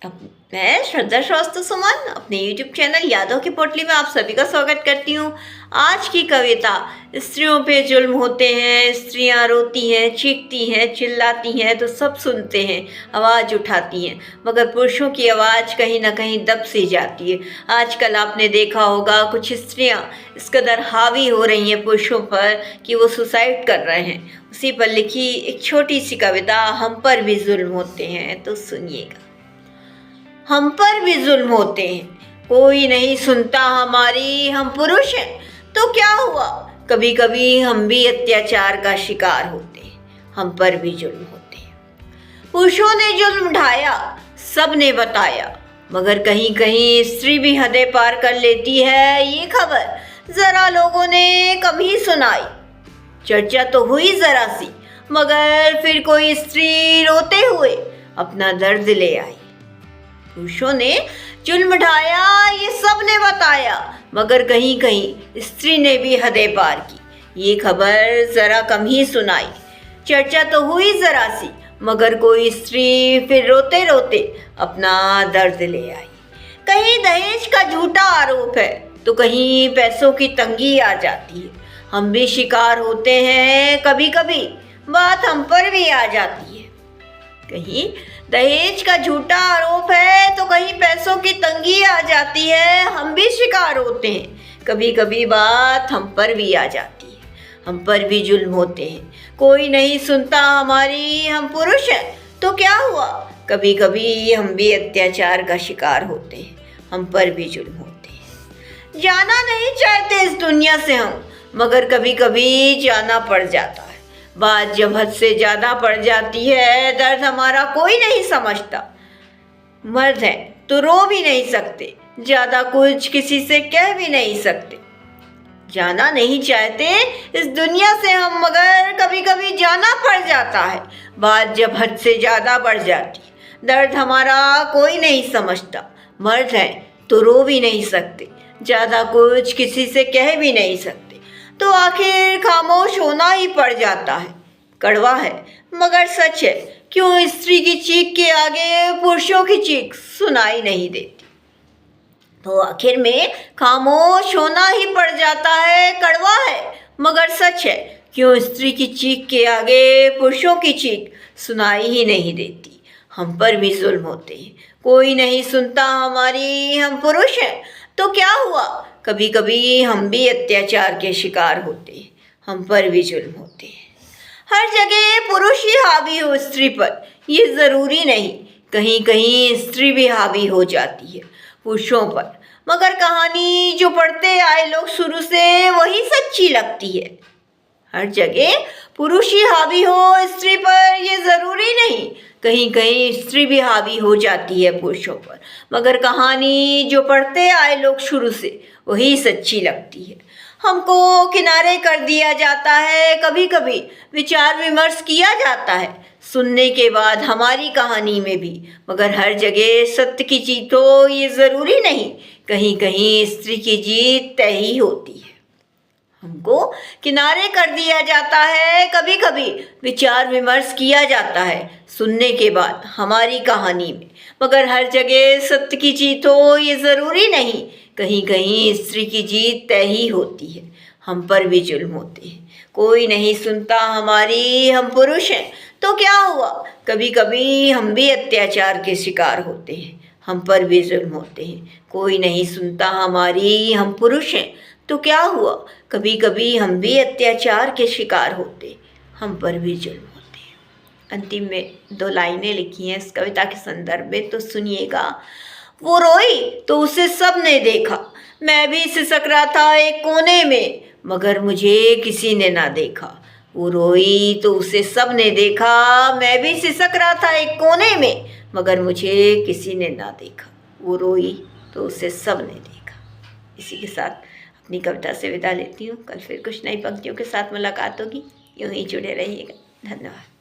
अब मैं श्रद्धा श्रीवास्तव सुमन अपने YouTube चैनल यादों की पोटली में आप सभी का स्वागत करती हूँ। आज की कविता स्त्रियों पे जुल्म होते हैं, स्त्रियाँ रोती हैं, चीखती हैं, चिल्लाती हैं तो सब सुनते हैं, आवाज़ उठाती हैं, मगर पुरुषों की आवाज़ कहीं ना कहीं दब सी जाती है। आजकल आपने देखा होगा कुछ स्त्रियाँ इस कदर हावी हो रही हैं पुरुषों पर कि वो सुसाइड कर रहे हैं। उसी पर लिखी एक छोटी सी कविता हम पर भी जुल्म होते हैं, तो सुनिएगा। हम पर भी जुल्म होते हैं, कोई नहीं सुनता हमारी, हम पुरुष हैं तो क्या हुआ, कभी कभी हम भी अत्याचार का शिकार होते हैं, हम पर भी जुल्म होते हैं। पुरुषों ने जुल्म ढाया, सब ने बताया, मगर कहीं कहीं स्त्री भी हदें पार कर लेती है, ये खबर जरा लोगों ने कम ही सुनाई। चर्चा तो हुई जरा सी, मगर फिर कोई स्त्री रोते हुए अपना दर्द ले आई। पुरुषों ने जुल्म ढाया, ये सब ने बताया, मगर कहीं कहीं स्त्री ने भी हदें पार की, ये खबर जरा कम ही सुनाई। चर्चा तो हुई जरा सी, मगर कोई स्त्री फिर रोते रोते अपना दर्द ले आई। कहीं दहेज का झूठा आरोप है तो कहीं पैसों की तंगी आ जाती है, हम भी शिकार होते हैं, कभी कभी बात हम पर भी आ जाती है। कहीं दहेज का झूठा आरोप है तो कहीं पैसों की तंगी आ जाती है, हम भी शिकार होते हैं, कभी कभी बात हम पर भी आ जाती है, हम पर भी जुल्म होते हैं, कोई नहीं सुनता हमारी, हम पुरुष हैं तो क्या हुआ, कभी कभी हम भी अत्याचार का शिकार होते हैं, हम पर भी जुल्म होते हैं। जाना नहीं चाहते इस दुनिया से हम, मगर कभी कभी जाना पड़ जाता है, बात जब हद से ज़्यादा बढ़ जाती है, दर्द हमारा कोई नहीं समझता। मर्द हैं तो रो भी नहीं सकते, ज़्यादा कुछ किसी से कह भी नहीं सकते। जाना नहीं चाहते इस दुनिया से हम, मगर कभी कभी जाना पड़ जाता है, बात जब हद से ज़्यादा बढ़ जाती है, दर्द हमारा कोई नहीं समझता। मर्द हैं तो रो भी नहीं सकते, ज़्यादा कुछ किसी से कह भी नहीं सकते, तो आखिर खामोश होना ही पड़ जाता है। कड़वा है मगर सच है, क्यों स्त्री की चीख के आगे पुरुषों की चीख सुनाई नहीं देती, तो आखिर में खामोश होना ही पड़ जाता है। कड़वा है मगर सच है, क्यों स्त्री की चीख के आगे पुरुषों की चीख सुनाई ही नहीं देती। हम पर भी जुल्म होते हैं, कोई नहीं सुनता हमारी, हम पुरुष हैं तो क्या हुआ, कभी कभी हम भी अत्याचार के शिकार होते हैं, हम पर भी जुल्म होते हैं। हर जगह पुरुष ही हावी हो स्त्री पर, ये ज़रूरी नहीं, कहीं कहीं स्त्री भी हावी हो जाती है पुरुषों पर, मगर कहानी जो पढ़ते आए लोग शुरू से वही सच्ची लगती है। हर जगह पुरुष ही हावी हो स्त्री पर, ये ज़रूरी नहीं, कहीं कहीं स्त्री भी हावी हो जाती है पुरुषों पर, मगर कहानी जो पढ़ते आए लोग शुरू से वही सच्ची लगती है। हमको किनारे कर दिया जाता है, कभी कभी विचार विमर्श किया जाता है सुनने के बाद हमारी कहानी में भी, मगर हर जगह सत्य की जीत हो ये ज़रूरी नहीं, कहीं कहीं स्त्री की जीत तय ही होती है। हमको किनारे कर दिया जाता है, कभी कभी विचार विमर्श किया जाता है सुनने के बाद हमारी कहानी में, मगर हर जगह सत्य की जीत हो ये ज़रूरी नहीं, कहीं कहीं स्त्री की जीत तय ही होती है। हम पर भी जुल्म होते हैं, कोई नहीं सुनता हमारी, हम पुरुष हैं तो क्या हुआ, कभी कभी हम भी अत्याचार के शिकार होते हैं, हम पर भी जुल्म होते हैं, कोई नहीं सुनता हमारी, हम पुरुष हैं तो क्या हुआ, कभी कभी हम भी अत्याचार के शिकार होते, हम पर भी जुल्म होते हैं। अंतिम में 2 लाइनें लिखी हैं इस कविता के संदर्भ में, तो सुनिएगा। वो रोई तो उसे सब ने देखा, मैं भी सिसक रहा था एक कोने में, मगर मुझे किसी ने ना देखा। वो रोई तो उसे सब ने देखा, मैं भी सिसक रहा था एक कोने में, मगर मुझे किसी ने ना देखा। वो रोई तो उसे सब ने देखा। इसी के साथ अपनी कविता से विदा लेती हूँ। कल फिर कुछ नई पंक्तियों के साथ मुलाकात होगी, यूँ ही जुड़े रहिएगा। धन्यवाद।